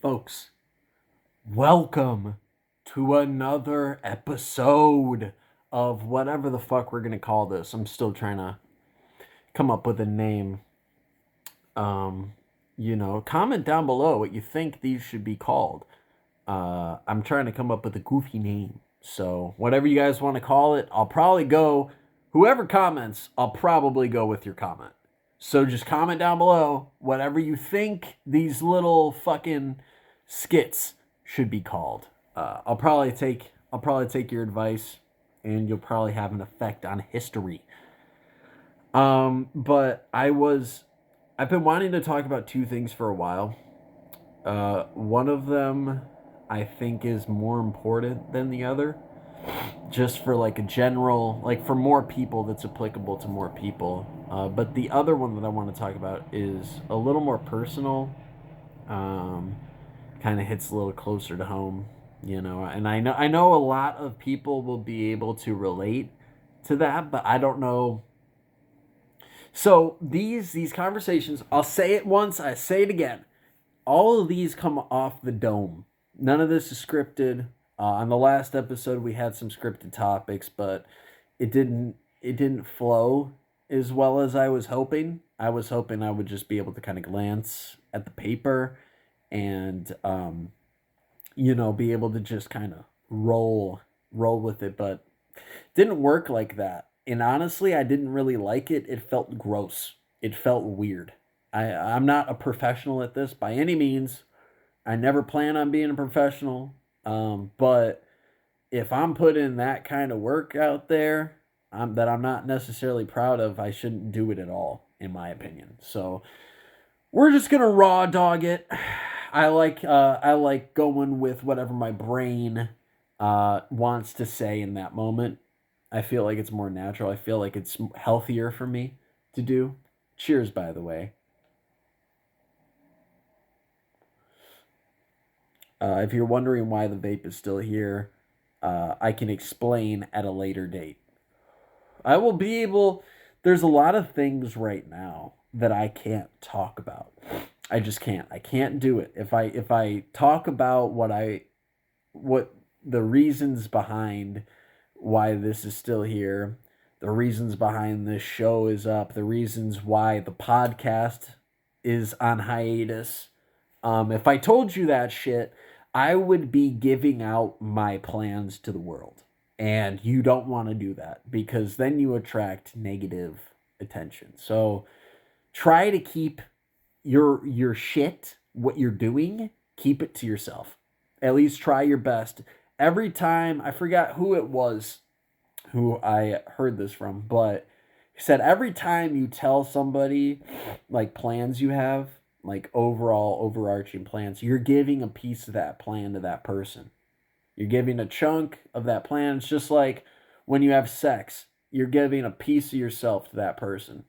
Folks, welcome to another episode of whatever the fuck we're gonna call this. I'm still trying to come up with a name. Comment down below what you think these should be called. I'm trying to come up with a goofy name. So, whatever you guys want to call it, I'll probably go. Whoever comments, I'll probably go with your comment. So, just comment down below whatever you think these little fucking skits should be called. I'll probably take your advice, and you'll probably have an effect on history. But I've been wanting to talk about two things for a while. One of them I think is more important than the other, just for like a general, like for more people that's applicable to more people. But the other one that I want to talk about is a little more personal. Um, Kind of hits a little closer to home, and I know a lot of people will be able to relate to that, but I don't know. So these conversations, I'll say it once, I say it again. All of these come off the dome. None of this is scripted. On the last episode, we had some scripted topics, but it didn't flow as well as I was hoping. I was hoping I would just be able to kind of glance at the paper and be able to just kind of roll with it, but didn't work like that. And honestly, I didn't really like it. It felt gross. It felt weird. I'm not a professional at this by any means. I never plan on being a professional. But if I'm putting that kind of work out there that I'm not necessarily proud of, I shouldn't do it at all, in my opinion. So we're just gonna raw dog it. I like going with whatever my brain wants to say in that moment. I feel like it's more natural. I feel like it's healthier for me to do. Cheers, by the way. If you're wondering why the vape is still here, I can explain at a later date. I will be able. There's a lot of things right now that I can't talk about. I just can't. I can't do it. If I talk about what the reasons behind why this is still here, the reasons behind this show is up, the reasons why the podcast is on hiatus. If I told you that shit, I would be giving out my plans to the world. And you don't want to do that because then you attract negative attention. So try to keep your shit, what you're doing, keep it to yourself. At least try your best. Every time, I forgot who it was who I heard this from, but he said every time you tell somebody like plans you have, like overall overarching plans, you're giving a piece of that plan to that person. You're giving a chunk of that plan. It's just like when you have sex, you're giving a piece of yourself to that person.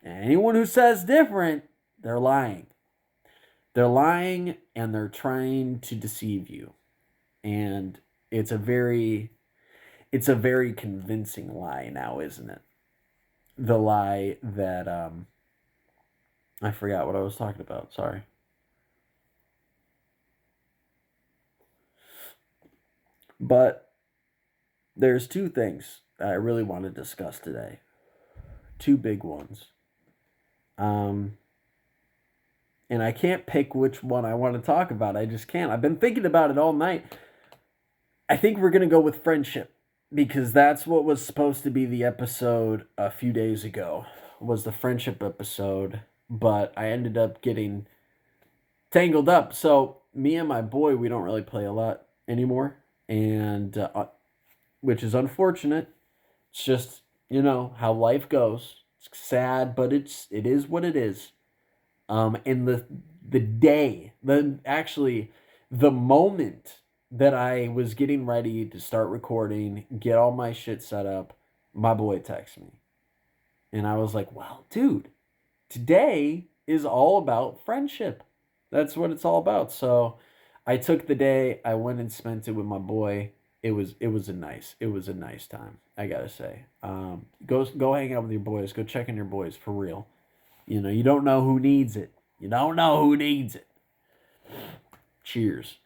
And anyone who says different, they're lying. They're lying and they're trying to deceive you. And it's a very convincing lie now, isn't it? The lie that I forgot what I was talking about. Sorry. But there's two things that I really want to discuss today. Two big ones. Um and I can't pick which one I want to talk about. I just can't. I've been thinking about it all night. I think we're going to go with friendship because that's what was supposed to be the episode a few days ago. Was the friendship episode, but I ended up getting tangled up. So, me and my boy, we don't really play a lot anymore, and which is unfortunate. It's just, how life goes. It's sad, but it is what it is. And the day, the moment that I was getting ready to start recording, get all my shit set up, my boy texted me. And I was like, well, dude, today is all about friendship. That's what it's all about. So I took the day, I went and spent it with my boy. It was a nice time, I gotta say. Go hang out with your boys, go check on your boys for real. You don't know who needs it. You don't know who needs it. Cheers.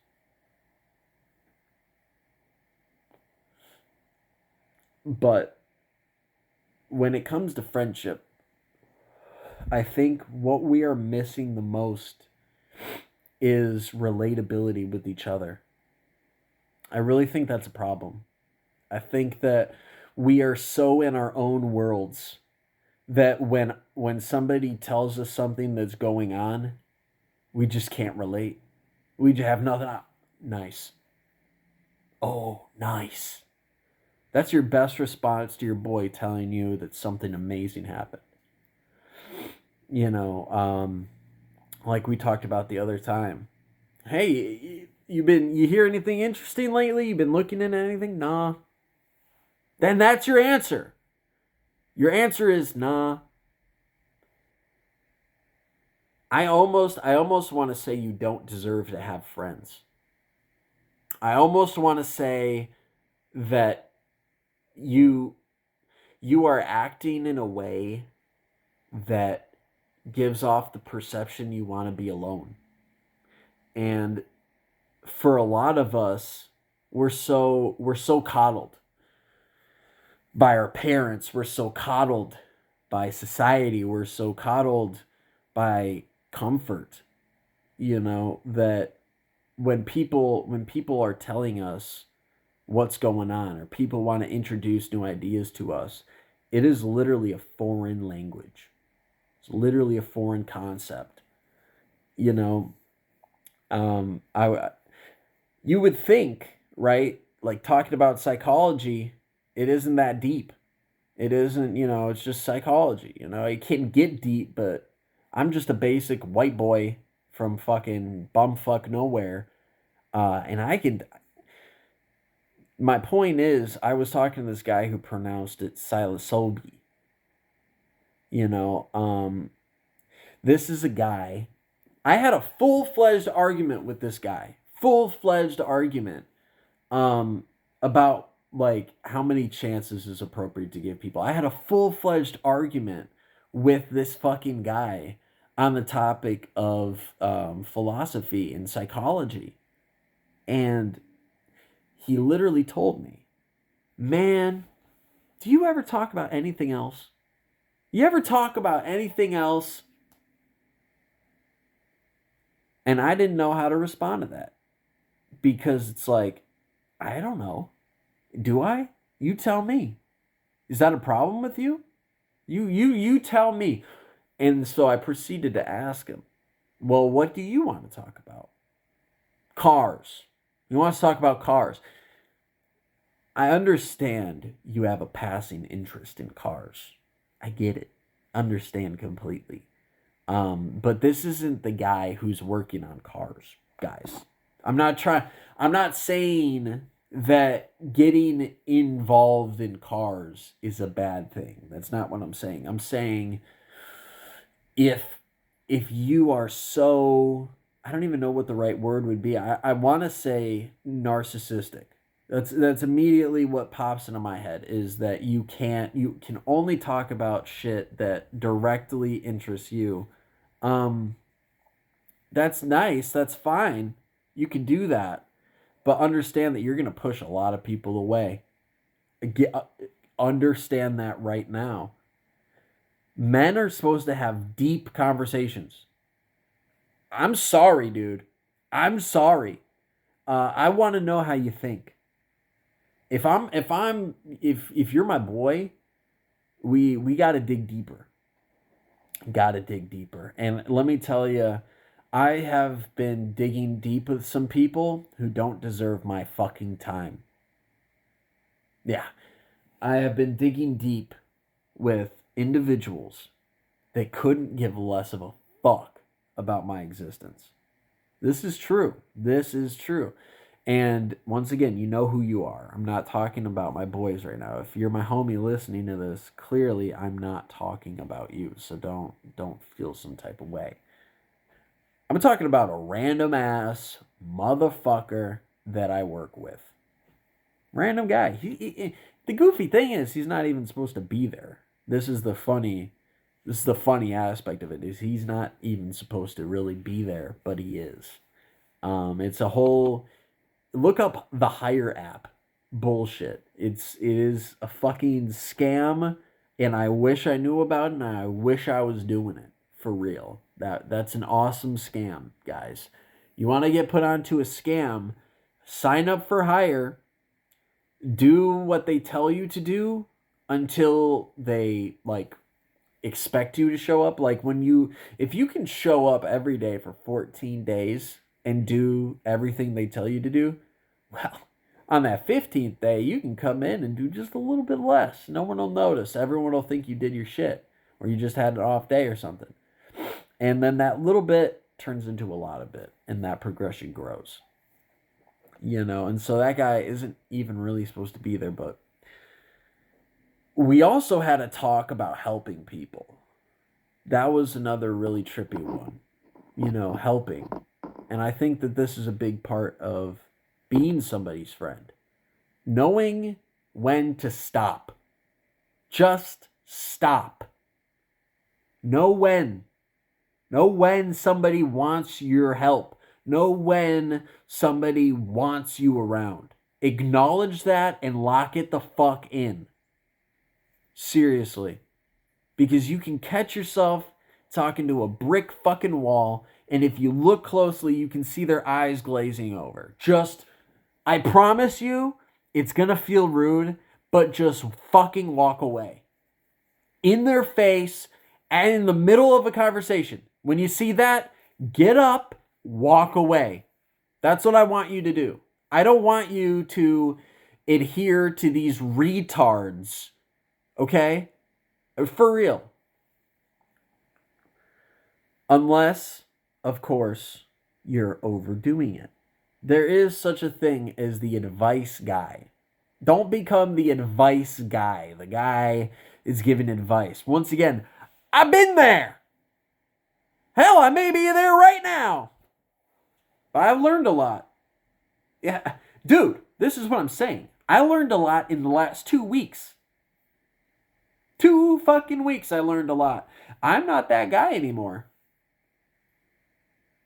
But when it comes to friendship, I think what we are missing the most is relatability with each other. I really think that's a problem. I think that we are so in our own worlds that when somebody tells us something that's going on, we just can't relate. We just have nothing. Nice. Oh, nice. That's your best response to your boy telling you that something amazing happened. You know, like we talked about the other time. Hey, you hear anything interesting lately? You been looking into anything? Nah. Then that's your answer. Your answer is nah. I almost want to say you don't deserve to have friends. I almost want to say that you you are acting in a way that gives off the perception you want to be alone. And for a lot of us, we're so coddled by our parents, we're so coddled by society, we're so coddled by comfort, that when people are telling us what's going on or people want to introduce new ideas to us, it is literally a foreign language. It's literally a foreign concept. You know, I you would think, right? Like talking about psychology, it isn't that deep. It isn't, it's just psychology. It can get deep, but I'm just a basic white boy from fucking bumfuck nowhere. And my point is, I was talking to this guy who pronounced it psilocybe. You know, um, this is a guy. I had a full fledged argument with this guy. Full fledged argument um, about like how many chances is appropriate to give people. I had a full fledged argument with this fucking guy on the topic of philosophy and psychology. And he literally told me, man, do you ever talk about anything else? You ever talk about anything else? And I didn't know how to respond to that because it's like, I don't know. Do I? You tell me. Is that a problem with you? You tell me. And so I proceeded to ask him, well, what do you want to talk about? Cars. You want to talk about cars? I understand you have a passing interest in cars. I get it. Understand completely. But this isn't the guy who's working on cars, guys. I'm not saying that getting involved in cars is a bad thing. That's not what I'm saying. I'm saying if you are so, I don't even know what the right word would be. I want to say narcissistic. That's immediately what pops into my head is that you can only talk about shit that directly interests you. Um that's nice, that's fine. You can do that, but understand that you're going to push a lot of people away. Get Understand that right now. Men are supposed to have deep conversations. I'm sorry, dude. I'm sorry. I want to know how you think. If you're my boy, we got to dig deeper. Got to dig deeper. And let me tell you, I have been digging deep with some people who don't deserve my fucking time. Yeah, I have been digging deep with individuals that couldn't give less of a fuck about my existence. This is true. This is true. And once again, you know who you are. I'm not talking about my boys right now. If you're my homie listening to this, clearly I'm not talking about you. So don't feel some type of way. I'm talking about a random ass motherfucker that I work with. Random guy. The goofy thing is he's not even supposed to be there. This is the funny aspect of it is he's not even supposed to really be there, but he is. It's a whole look up the Hire app. Bullshit. It is a fucking scam, and I wish I knew about it, and I wish I was doing it for real. That's an awesome scam, guys. You want to get put onto a scam, sign up for Hire, do what they tell you to do until they like expect you to show up. Like if you can show up every day for 14 days and do everything they tell you to do, well, on that 15th day, you can come in and do just a little bit less. No one will notice. Everyone will think you did your shit or you just had an off day or something. And then that little bit turns into a lot of bit, and that progression grows. And so that guy isn't even really supposed to be there, but we also had a talk about helping people. That was another really trippy one. Helping. And I think that this is a big part of being somebody's friend. Knowing when to stop. Just stop. Know when. Know when somebody wants your help. Know when somebody wants you around. Acknowledge that and lock it the fuck in. Seriously. Because you can catch yourself talking to a brick fucking wall, and if you look closely, you can see their eyes glazing over. I promise you, it's gonna feel rude, but just fucking walk away. In their face, and in the middle of a conversation. When you see that, get up, walk away. That's what I want you to do. I don't want you to adhere to these retards, okay? For real. Unless, of course, you're overdoing it. There is such a thing as the advice guy. Don't become the advice guy. The guy is giving advice. Once again, I've been there. Hell, I may be there right now. But I've learned a lot. Yeah, dude, this is what I'm saying. I learned a lot in the last 2 weeks. 2 fucking weeks I learned a lot. I'm not that guy anymore.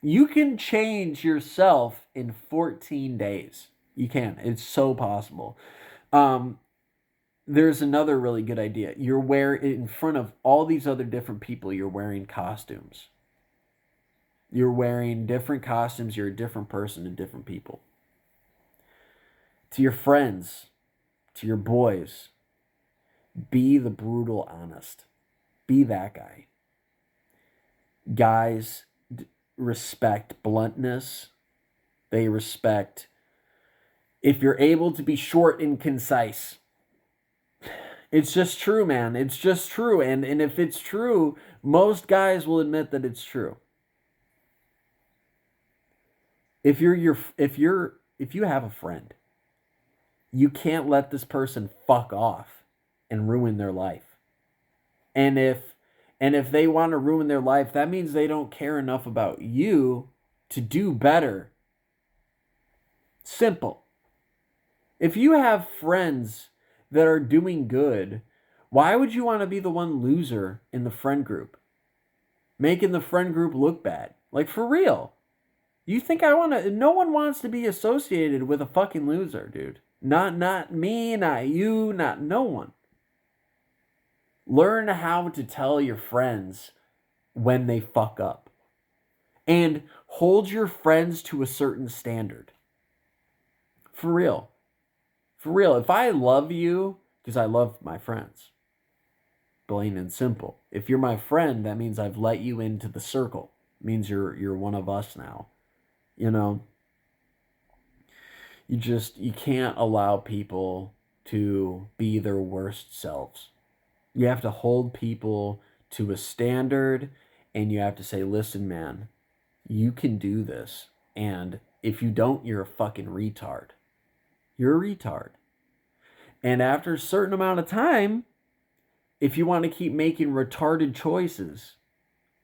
You can change yourself in 14 days. You can. It's so possible. There's another really good idea. You're wearing, in front of all these other different people, you're wearing costumes. You're wearing different costumes. You're a different person to different people. To your friends, to your boys, be the brutal honest. Be that guy. Guys respect bluntness. They respect if you're able to be short and concise. It's just true, man. It's just true. And if it's true, most guys will admit that it's true. If you have a friend, you can't let this person fuck off and ruin their life. And if they want to ruin their life, that means they don't care enough about you to do better. Simple. If you have friends that are doing good, why would you want to be the one loser in the friend group? Making the friend group look bad. Like, for real. You think I want to... No one wants to be associated with a fucking loser, dude. Not me, not you, not no one. Learn how to tell your friends when they fuck up. And hold your friends to a certain standard. For real. For real. If I love you, because I love my friends. Plain and simple. If you're my friend, that means I've let you into the circle. It means you're one of us now. You can't allow people to be their worst selves. You have to hold people to a standard, and you have to say, listen, man, you can do this. And if you don't, you're a fucking retard. You're a retard. And after a certain amount of time, if you want to keep making retarded choices,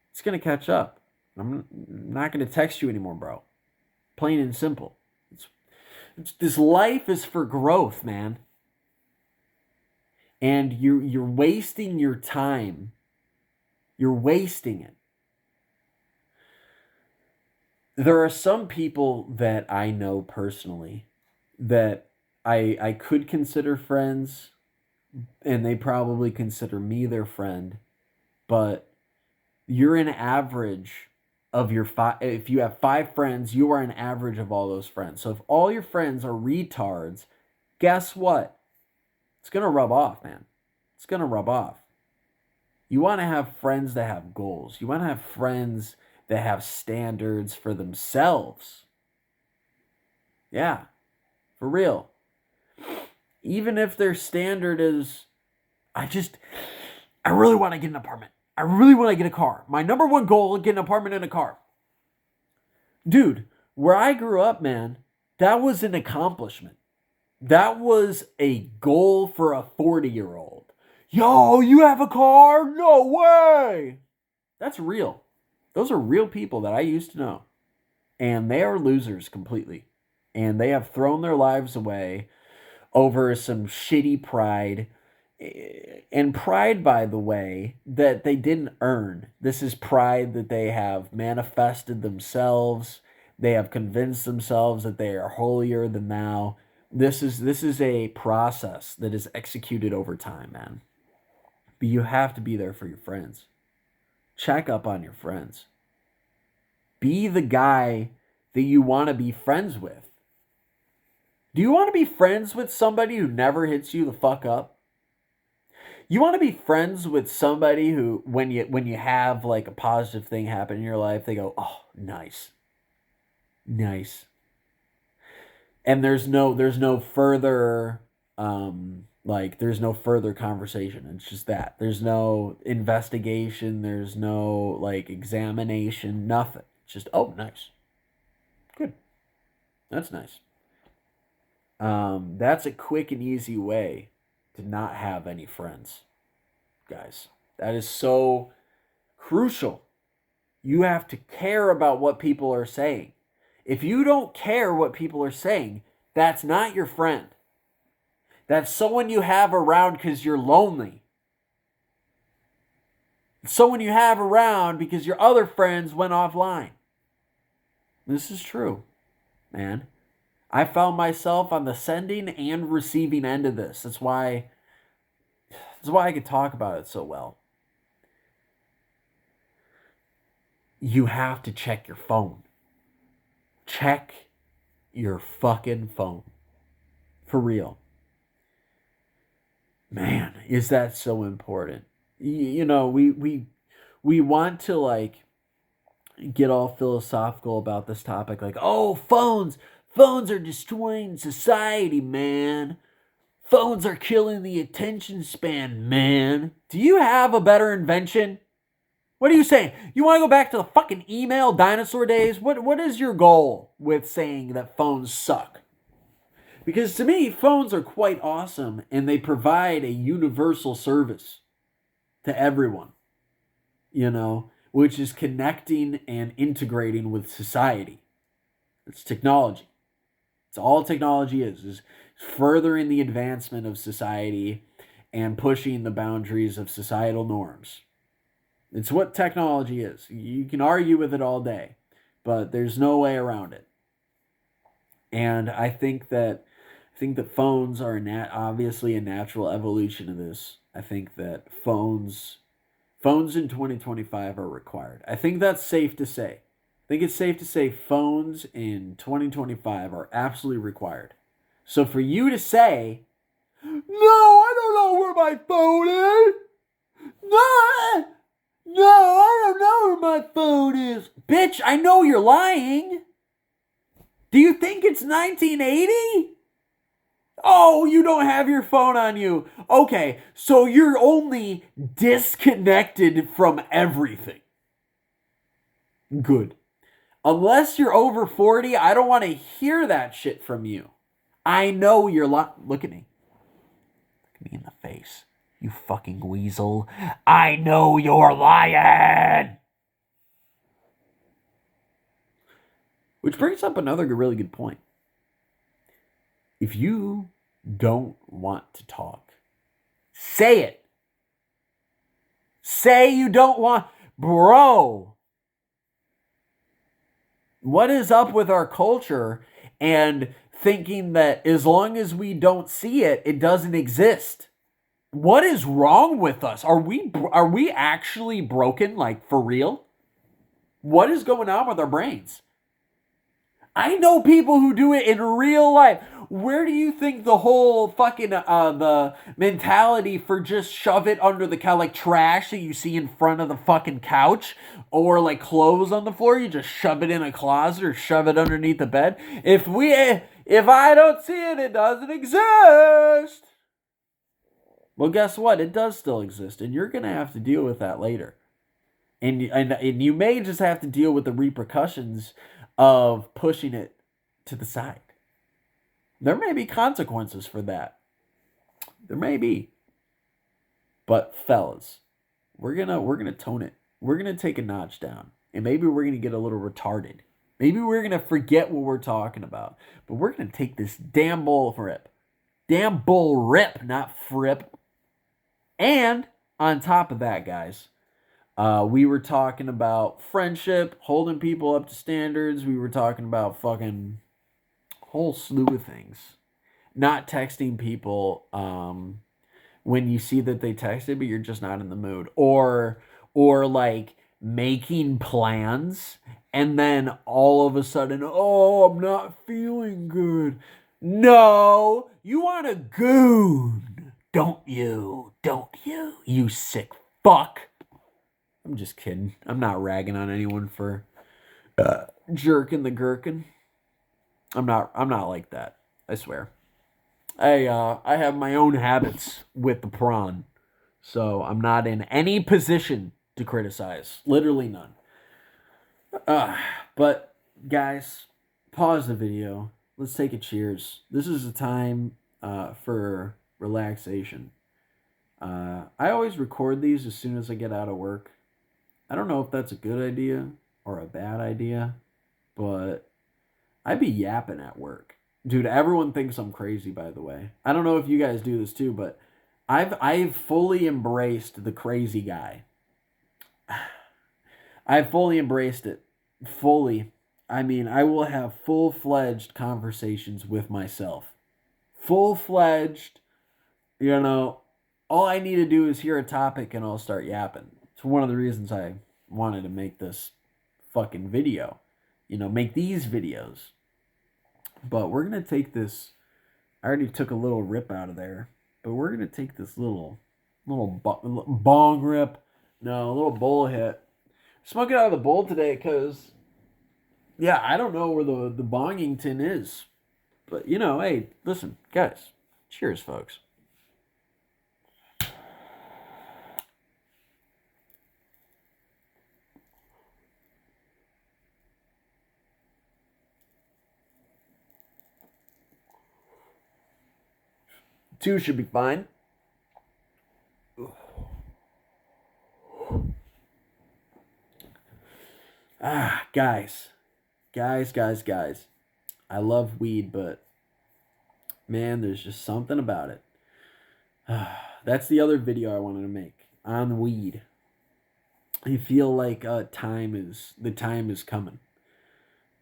it's going to catch up. I'm not going to text you anymore, bro. Plain and simple. This life is for growth, man. And you're wasting your time. You're wasting it. there are some people that I know personally that I could consider friends, and they probably consider me their friend, but you're an average of your five. If you have 5 friends, you are an average of all those friends. So if all your friends are retards, guess what? It's gonna rub off, man. It's gonna rub off. You want to have friends that have goals. You want to have friends that have standards for themselves. Yeah, for real. Even if their standard is, I really want to get an apartment. I really want to get a car. My number one goal is get an apartment and a car. Dude, where I grew up, man, that was an accomplishment. That was a goal for a 40-year-old. Yo, you have a car? No way! That's real. Those are real people that I used to know. And they are losers completely. And they have thrown their lives away over some shitty pride. And pride, by the way, that they didn't earn. This is pride that they have manifested themselves. They have convinced themselves that they are holier than thou. This is a process that is executed over time, man. But you have to be there for your friends. Check up on your friends. Be the guy that you want to be friends with. Do you want to be friends with somebody who never hits you the fuck up? You want to be friends with somebody who, when you have like a positive thing happen in your life, they go, "Oh, nice, nice," and there's no further there's no further conversation. It's just that there's no investigation, there's no like examination, nothing. It's just, oh, nice, good, that's nice. That's a quick and easy way to not have any friends, guys. That is so crucial. You have to care about what people are saying. If you don't care what people are saying, that's not your friend. That's someone you have around because you're lonely. It's someone you have around because your other friends went offline. This is true, man. I found myself on the sending and receiving end of this. That's why I could talk about it so well. You have to check your phone. Check your fucking phone. For real. Man, is that so important? You know, we want to like get all philosophical about this topic, like, oh, phones are destroying society, man. Phones are killing the attention span, man. Do you have a better invention? What are you saying? You want to go back to the fucking email dinosaur days? What is your goal with saying that phones suck? Because to me, phones are quite awesome and they provide a universal service to everyone, you know, which is connecting and integrating with society. It's technology. It's all technology is furthering the advancement of society and pushing the boundaries of societal norms. It's what technology is. You can argue with it all day, but there's no way around it. And I think that phones are obviously a natural evolution of this. I think that phones in 2025 are required. I think that's safe to say. I think it's safe to say phones in 2025 are absolutely required. So for you to say, no, I don't know where my phone is. No, I don't know where my phone is. Bitch, I know you're lying. Do you think it's 1980? Oh, you don't have your phone on you. Okay, so you're only disconnected from everything. Good. Unless you're over 40, I don't want to hear that shit from you. I know you're Look at me. Look me in the face. You fucking weasel. I know you're lying. Which brings up another really good point. If you don't want to talk, say it. Say you don't want, bro. What is up with our culture and thinking that as long as we don't see it, it doesn't exist? What is wrong with us? Are we actually broken, like, for real? What is going on with our brains? I know people who do it in real life. Where do you think the whole fucking the mentality for just shove it under the couch, like trash that you see in front of the fucking couch, or like clothes on the floor, you just shove it in a closet or shove it underneath the bed? If I don't see it, it doesn't exist. Well, guess what? It does still exist, and you're gonna have to deal with that later. And you may just have to deal with the repercussions of pushing it to the side. There may be consequences for that. There may be. But fellas, we're gonna tone it. We're gonna take a notch down. And maybe we're gonna get a little retarded. Maybe we're gonna forget what we're talking about. But we're gonna take this damn bull rip. Damn bull rip, not frip. And on top of that, guys, we were talking about friendship, holding people up to standards. We were talking about fucking whole slew of things. Not texting people when you see that they texted, but you're just not in the mood, or like making plans and then all of a sudden, oh, I'm not feeling good. No, you want a goon, don't you? Don't you? You sick fuck. I'm just kidding. I'm not ragging on anyone for jerking the gherkin. I'm not like that. I swear. I have my own habits with the prawn, so I'm not in any position to criticize. Literally none. Uh, but guys, pause the video. Let's take a cheers. This is a time for relaxation. I always record these as soon as I get out of work. I don't know if that's a good idea or a bad idea, but I'd be yapping at work. Dude, everyone thinks I'm crazy, by the way. I don't know if you guys do this too, but I've fully embraced the crazy guy. I've fully embraced it. Fully. I mean, I will have full-fledged conversations with myself. Full-fledged, you know, all I need to do is hear a topic and I'll start yapping. It's one of the reasons I wanted to make this fucking video. Make these videos. But we're going to take this. I already took a little rip out of there. But we're going to take this little bong rip. No, a little bowl hit. Smoke it out of the bowl today because, yeah, I don't know where the bonging tin is. But, hey, listen, guys. Cheers, folks. Two should be fine. Guys. I love weed, but man, there's just something about it. That's the other video I wanted to make on weed. I feel like the time is coming,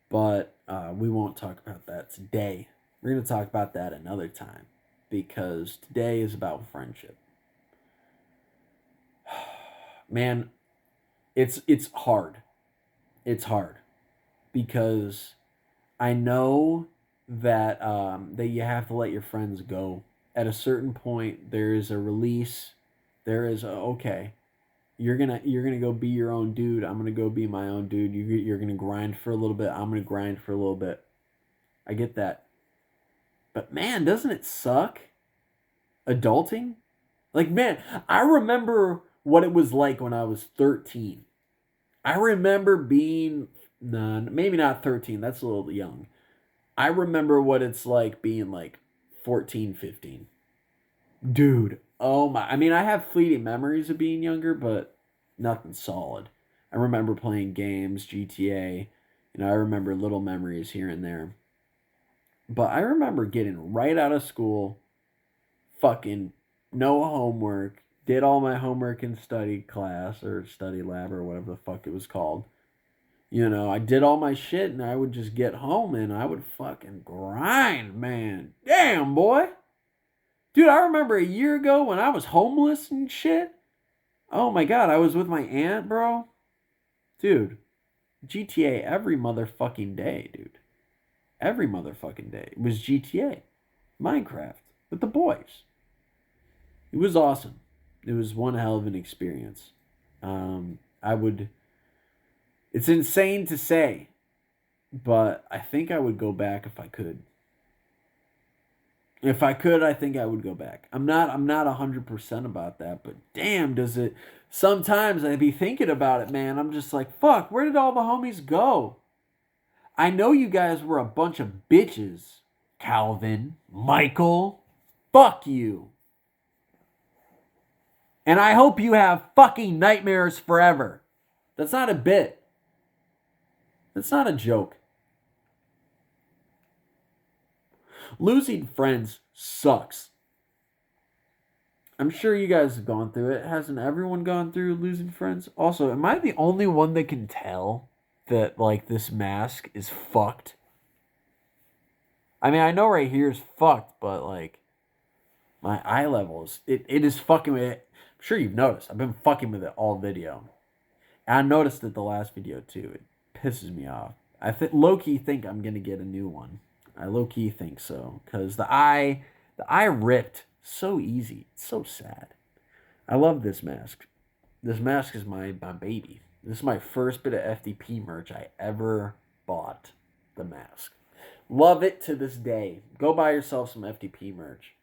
but we won't talk about that today. We're gonna talk about that another time because today is about friendship. Man, it's hard. It's hard because I know that that you have to let your friends go. At a certain point, there is a release. There is okay. You're gonna go be your own dude. I'm gonna go be my own dude. You're gonna grind for a little bit. I'm gonna grind for a little bit. I get that, but man, doesn't it suck? Adulting, like man, I remember what it was like when I was 13. I remember being maybe not 13. That's a little young. I remember what it's like being like 14, 15. Dude, oh my. I mean, I have fleeting memories of being younger, but nothing solid. I remember playing games, GTA. I remember little memories here and there. But I remember getting right out of school, fucking no homework, did all my homework in study class or study lab or whatever the fuck it was called. You know, I did all my shit and I would just get home and I would fucking grind, man. Damn, boy. Dude, I remember a year ago when I was homeless and shit. Oh my god, I was with my aunt, bro. Dude, GTA every motherfucking day, dude. Every motherfucking day. It was GTA. Minecraft. With the boys. It was awesome. It was one hell of an experience. I would. It's insane to say, but I think I would go back if I could. If I could, I think I would go back. I'm not 100% about that, but damn, does it sometimes I be thinking about it, man. I'm just like, fuck, where did all the homies go? I know you guys were a bunch of bitches. Calvin, Michael, fuck you. And I hope you have fucking nightmares forever. That's not a bit. That's not a joke. Losing friends sucks. I'm sure you guys have gone through it. Hasn't everyone gone through losing friends? Also, am I the only one that can tell that, like, this mask is fucked? I mean, I know right here is fucked, but, like, my eye levels, it is fucking with it. I'm sure you've noticed. I've been fucking with it all video. And I noticed it the last video, too. It pisses me off. I low-key think I'm going to get a new one. I low-key think so. Because the eye ripped so easy. It's so sad. I love this mask. This mask is my baby. This is my first bit of FDP merch I ever bought. The mask. Love it to this day. Go buy yourself some FDP merch.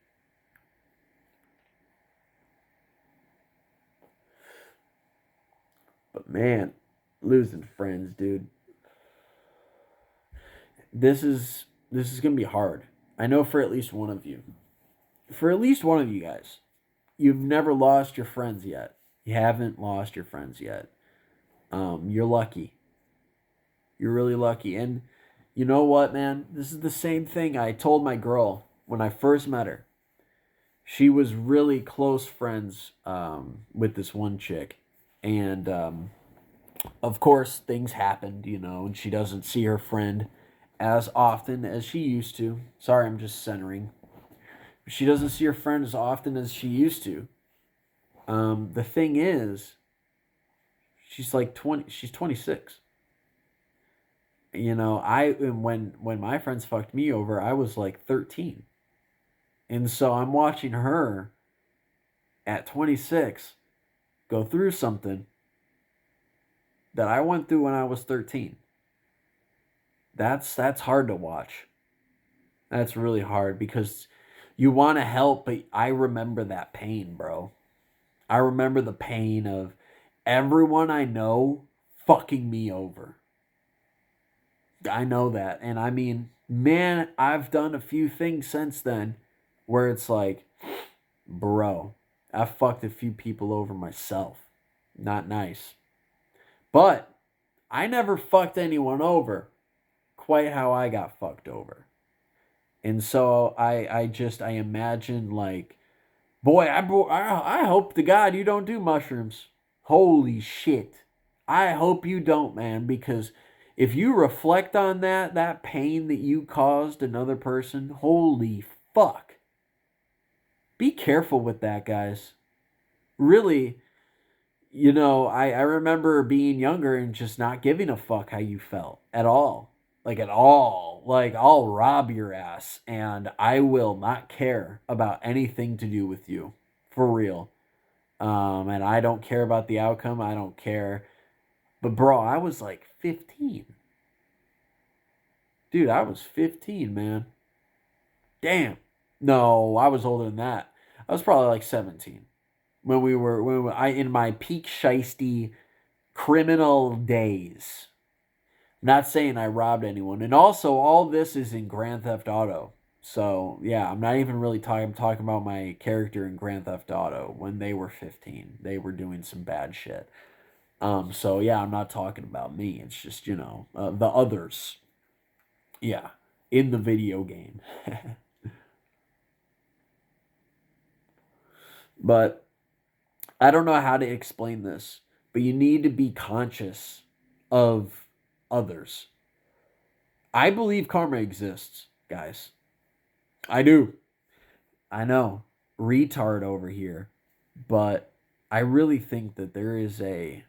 But man, losing friends, dude. This is gonna be hard. I know for at least one of you. For at least one of you guys. You've never lost your friends yet. You haven't lost your friends yet. You're lucky. You're really lucky. And you know what, man? This is the same thing I told my girl when I first met her. She was really close friends with this one chick. And of course, things happened, you know, and she doesn't see her friend as often as she used to. Sorry, I'm just centering. She doesn't see her friend as often as she used to. The thing is, she's like 20. She's 26. You know, when my friends fucked me over, I was like 13, and so I'm watching her at 26 go through something that I went through when I was 13. That's hard to watch. That's really hard because you want to help, but I remember that pain, bro. I remember the pain of everyone I know fucking me over. I know that. And I mean, man, I've done a few things since then where it's like, bro, I fucked a few people over myself. Not nice. But I never fucked anyone over quite how I got fucked over. And so I imagine like, boy, I hope to God you don't do mushrooms. Holy shit. I hope you don't, man, because if you reflect on that pain that you caused another person, holy fuck. Be careful with that, guys. Really, you know, I remember being younger and just not giving a fuck how you felt at all. Like, at all. Like, I'll rob your ass and I will not care about anything to do with you. For real. And I don't care about the outcome. I don't care. But, bro, I was like 15. Dude, I was 15, man. Damn. No, I was older than that. I was probably like 17 I in my peak shisty criminal days. Not saying I robbed anyone. And also, all this is in Grand Theft Auto. So, yeah, I'm not even really talking. I'm talking about my character in Grand Theft Auto when they were 15. They were doing some bad shit. So, yeah, I'm not talking about me. It's just, you know, the others. Yeah, in the video game. But I don't know how to explain this. But you need to be conscious of others. I believe karma exists, guys. I do. I know. Retard over here. But I really think that there is a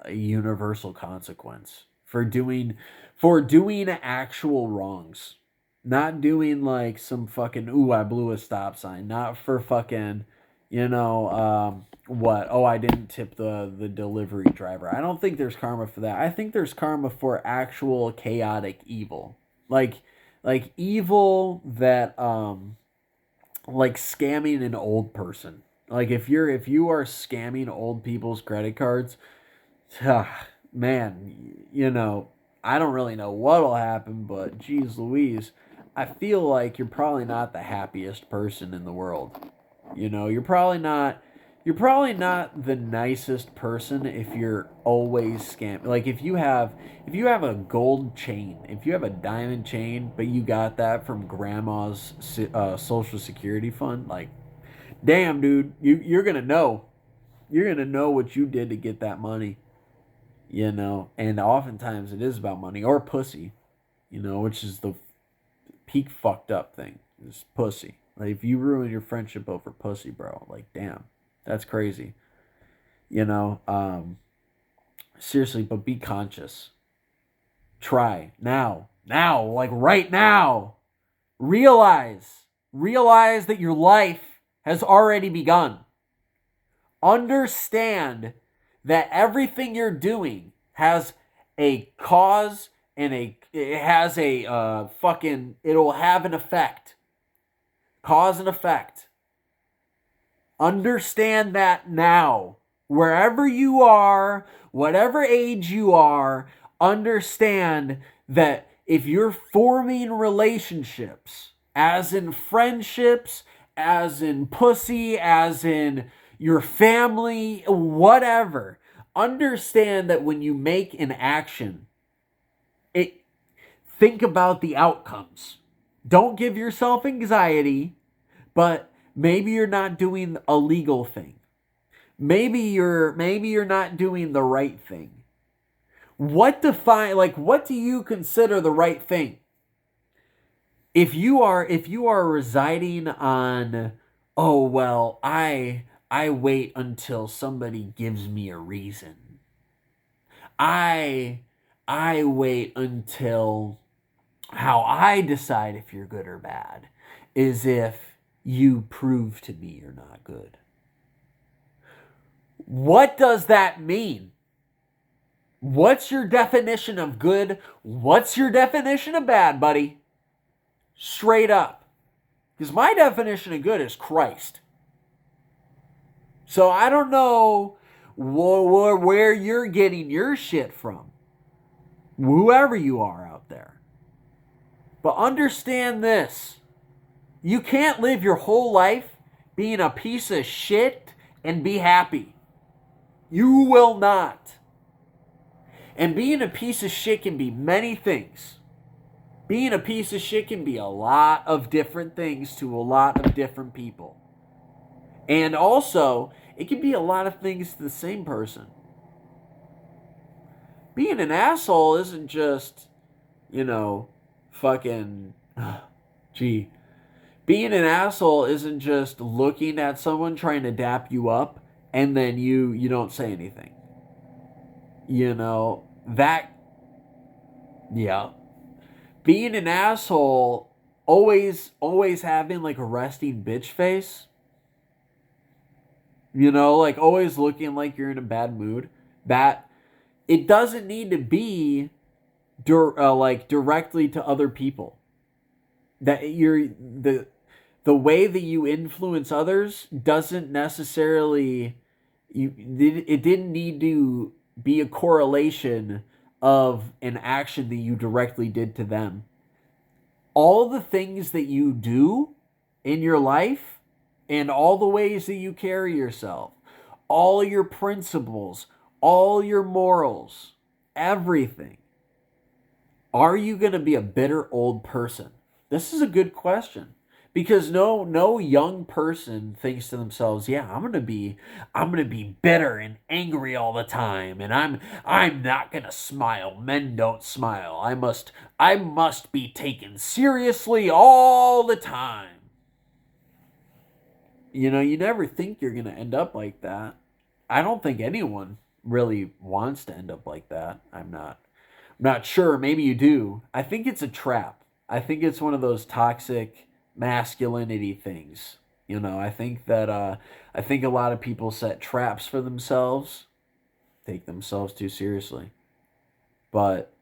universal consequence for doing actual wrongs. Not doing like some fucking ooh I blew a stop sign. Not for fucking what? Oh, I didn't tip the delivery driver. I don't think there's karma for that. I think there's karma for actual chaotic evil. Like evil that like scamming an old person. Like if you are scamming old people's credit cards, man, I don't really know what'll happen, but geez Louise, I feel like you're probably not the happiest person in the world. You're probably not the nicest person if you're always scam. Like if you have a gold chain, if you have a diamond chain, but you got that from grandma's social security fund, like damn dude, you're gonna know. You're gonna know what you did to get that money. And oftentimes it is about money or pussy, which is the peak fucked up thing is pussy. Like if you ruin your friendship over pussy, bro, like damn, that's crazy. You know, um, Seriously, but be conscious. Try now, like right now. Realize that your life has already begun. Understand that everything you're doing has a cause and it has a it'll have an effect. Cause and effect. Understand that now. Wherever you are, whatever age you are, understand that if you're forming relationships, as in friendships, as in pussy, as in your family, whatever, understand that when you make an action, think about the outcomes. Don't give yourself anxiety, but maybe you're not doing a legal thing. Maybe you're not doing the right thing. What do you consider the right thing? If you are residing on, oh well, I wait until somebody gives me a reason. I I wait until how I decide if you're good or bad is if you prove to me you're not good. What does that mean? What's your definition of good? What's your definition of bad, buddy? Straight up. Because my definition of good is Christ. So I don't know where you're getting your shit from. Whoever you are out there. But understand this. You can't live your whole life being a piece of shit and be happy. You will not. And being a piece of shit can be many things. Being a piece of shit can be a lot of different things to a lot of different people. And also, it can be a lot of things to the same person. Being an asshole isn't just, fucking, gee. Being an asshole isn't just looking at someone trying to dap you up and then you don't say anything. Yeah. Being an asshole, always having like a resting bitch face, like always looking like you're in a bad mood, that it doesn't need to be directly to other people. That you're the way that you influence others doesn't necessarily it didn't need to be a correlation of an action that you directly did to them. All the things that you do in your life and all the ways that you carry yourself, all your principles, all your morals, everything. Are you going to be a bitter old person? This is a good question Because no young person thinks to themselves, yeah, I'm gonna be bitter and angry all the time, and I'm not gonna smile. Men don't smile. I must be taken seriously all the time. You know, you never think you're gonna end up like that. I don't think anyone really wants to end up like that. I'm not sure. Maybe you do. I think it's a trap. I think it's one of those toxic masculinity things. You know, I think a lot of people set traps for themselves, take themselves too seriously. But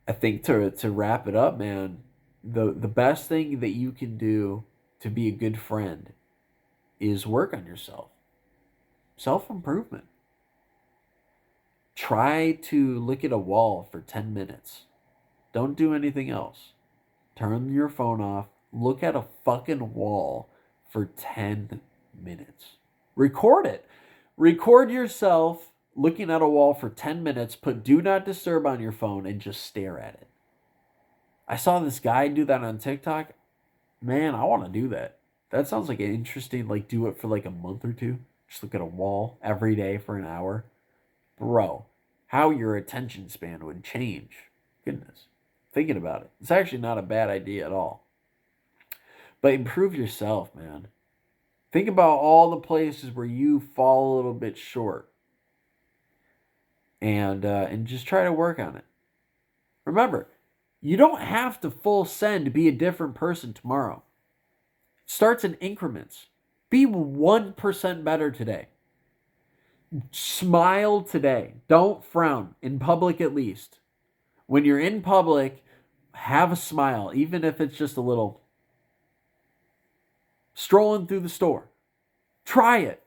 I think to wrap it up, man, the best thing that you can do to be a good friend is work on yourself. Self-improvement. Try to look at a wall for 10 minutes. Don't do anything else. Turn your phone off. Look at a fucking wall for 10 minutes. Record it. Record yourself looking at a wall for 10 minutes. Put do not disturb on your phone and just stare at it. I saw this guy do that on TikTok. Man, I want to do that. That sounds like an interesting, like, do it for like a month or two. Just look at a wall every day for an hour. Bro, how your attention span would change. Goodness. Thinking about it. It's actually not a bad idea at all. But improve yourself, man. Think about all the places where you fall a little bit short. And just try to work on it. Remember, you don't have to full send to be a different person tomorrow. It starts in increments. Be 1% better today. Smile today. Don't frown, in public at least. When you're in public, have a smile, even if it's just a little. Strolling through the store. Try it.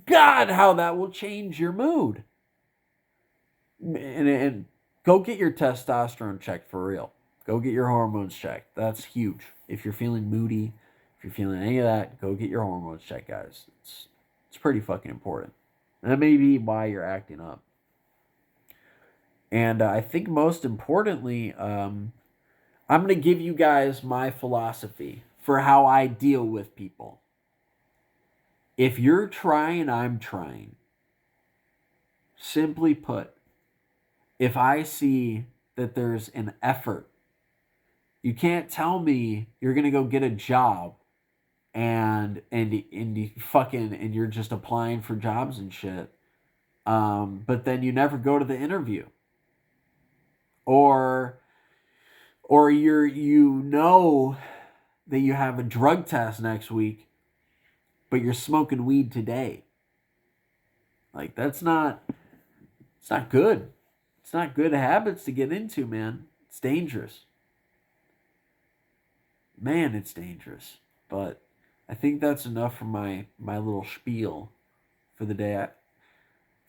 God, how that will change your mood. And go get your testosterone checked for real. Go get your hormones checked. That's huge. If you're feeling moody, if you're feeling any of that, go get your hormones checked, guys. It's pretty fucking important. And that may be why you're acting up. And I think most importantly, I'm going to give you guys my philosophy for how I deal with people. If you're trying, I'm trying. Simply put, if I see that there's an effort, you can't tell me you're going to go get a job and you're just applying for jobs and shit. But then you never go to the interview. Or you know that you have a drug test next week, but you're smoking weed today. Like, it's not good. It's not good habits to get into, man. It's dangerous. Man, it's dangerous. But I think that's enough for my little spiel for the day. I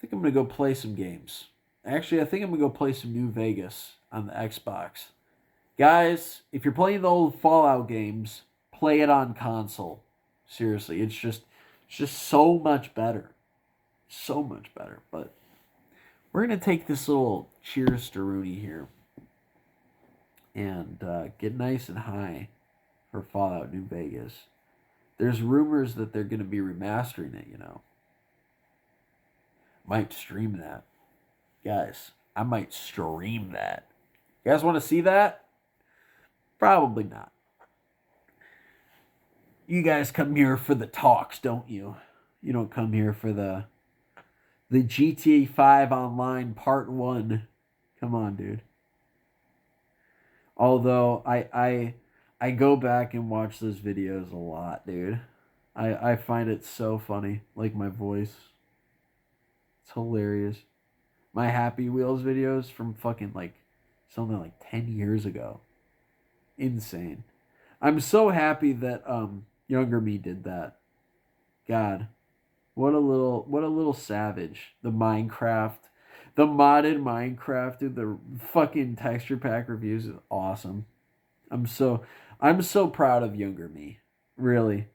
think I'm going to go play some games. Actually, I think I'm going to go play some New Vegas on the Xbox. Guys, if you're playing the old Fallout games, play it on console. Seriously, it's just so much better. So much better. But we're going to take this little cheers to Rooney here and get nice and high for Fallout New Vegas. There's rumors that they're going to be remastering it, you know. Might stream that. Guys, I might stream that. You guys want to see that? Probably not. You guys come here for the talks, don't you? You don't come here for the GTA 5 Online Part 1. Come on, dude. Although I go back and watch those videos a lot, dude. I find it so funny. Like my voice. It's hilarious. My Happy Wheels videos from fucking like something like 10 years ago. Insane. I'm so happy that younger me did that. God. What a little savage. The modded Minecraft, dude, the fucking texture pack reviews is awesome. I'm so proud of younger me. Really.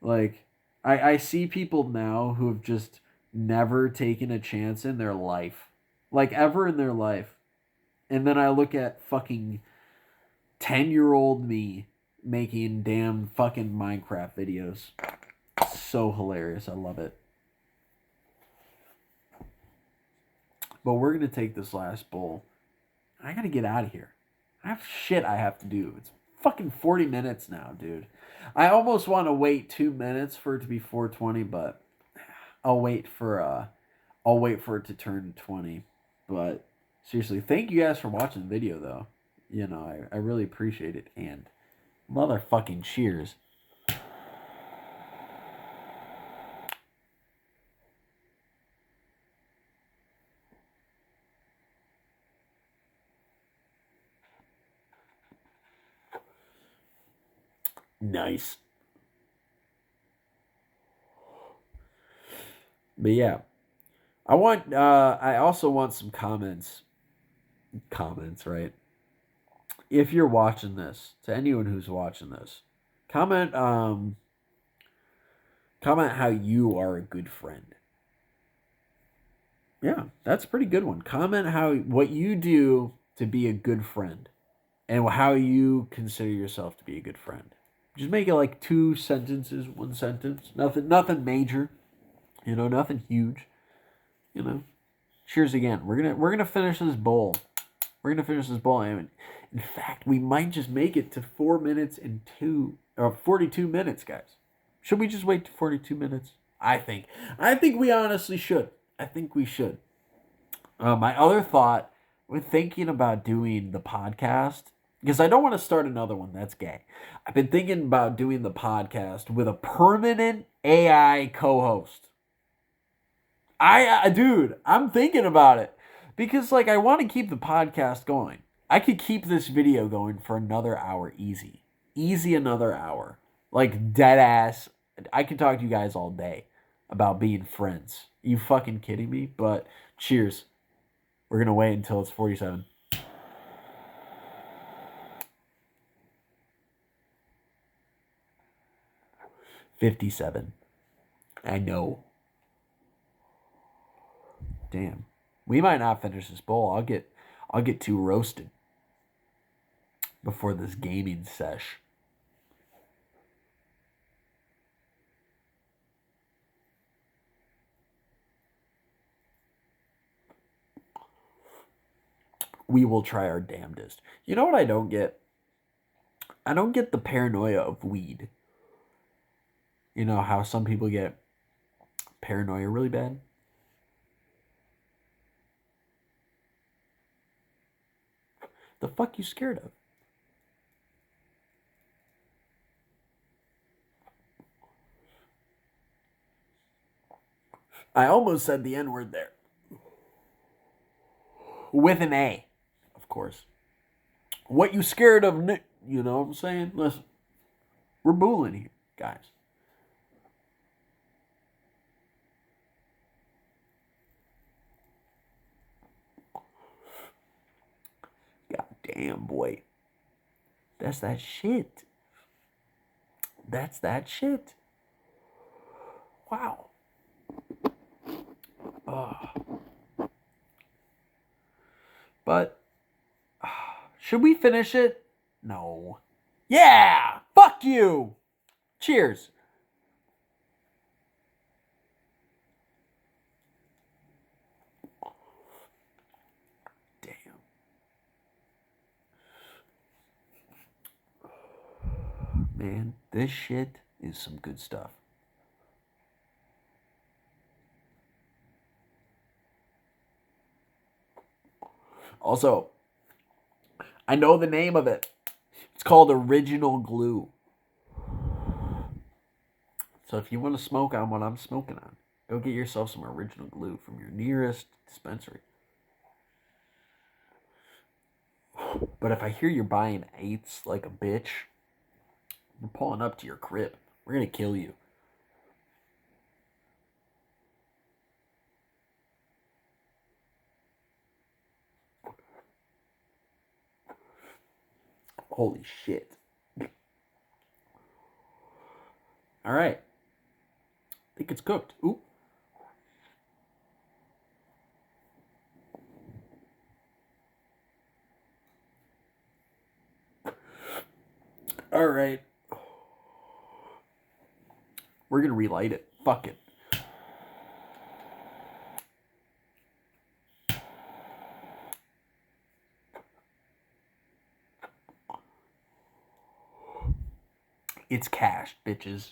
Like I see people now who have just never taken a chance in their life. Like ever in their life. And then I look at fucking 10-year-old me making damn fucking Minecraft videos. So hilarious. I love it. But we're going to take this last bowl. I got to get out of here. I have shit I have to do. It's fucking 40 minutes now, dude. I almost want to wait 2 minutes for it to be 4:20, but I'll wait for it to turn 20. But seriously, thank you guys for watching the video though. You know, I really appreciate it. And motherfucking cheers. Nice. But yeah. I also want some comments. Comments, right? If you're watching this, to anyone who's watching this, comment comment how you are a good friend. Yeah, that's a pretty good one. Comment what you do to be a good friend and how you consider yourself to be a good friend. Just make it like 2 sentences, 1 sentence. Nothing major. You know, nothing huge. You know. Cheers again. We're gonna finish this bowl. We're gonna finish this bowl. And in fact, we might just make it to 4 minutes and 42 minutes, guys. Should we just wait to 42 minutes? I think we honestly should. I think we should. My other thought with thinking about doing the podcast, because I don't want to start another one that's gay. I've been thinking about doing the podcast with a permanent AI co-host. Dude, I'm thinking about it because like I want to keep the podcast going. I could keep this video going for another hour easy another hour, like dead ass. I could talk to you guys all day about being friends. You fucking kidding me? But cheers. We're gonna wait until it's 47. $57. I know. Damn. We might not finish this bowl. I'll get too roasted before this gaming sesh. We will try our damnedest. You know what I don't get? I don't get the paranoia of weed. You know how some people get paranoia really bad? The fuck you scared of? I almost said the N-word there. With an A, of course. What you scared of, you know what I'm saying? Listen, we're bullying here, guys. God damn, boy. That's that shit. That's that shit. Wow. But should we finish it? No. Yeah! Fuck you! Cheers. Damn. Man, this shit is some good stuff. Also, I know the name of it. It's called Original Glue. So if you want to smoke on what I'm smoking on, go get yourself some Original Glue from your nearest dispensary. But if I hear you're buying eighths like a bitch, we're pulling up to your crib. We're going to kill you. Holy shit. All right. I think it's cooked. Ooh. All right. We're going to relight it. Fuck it. It's cashed, bitches.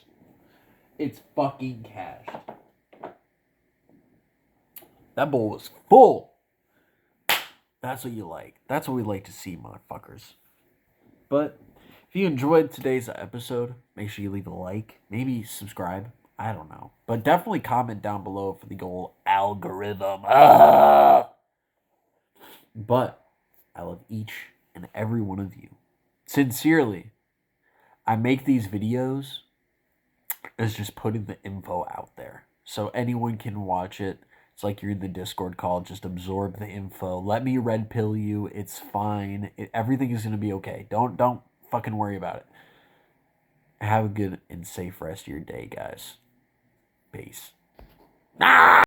It's fucking cashed. That bowl was full. That's what you like. That's what we like to see, motherfuckers. But if you enjoyed today's episode, make sure you leave a like. Maybe subscribe. I don't know. But definitely comment down below for the goal algorithm. But I love each and every one of you. Sincerely. I make these videos as just putting the info out there. So anyone can watch it. It's like you're in the Discord call. Just absorb the info. Let me red pill you. It's fine. Everything is going to be okay. Don't fucking worry about it. Have a good and safe rest of your day, guys. Peace.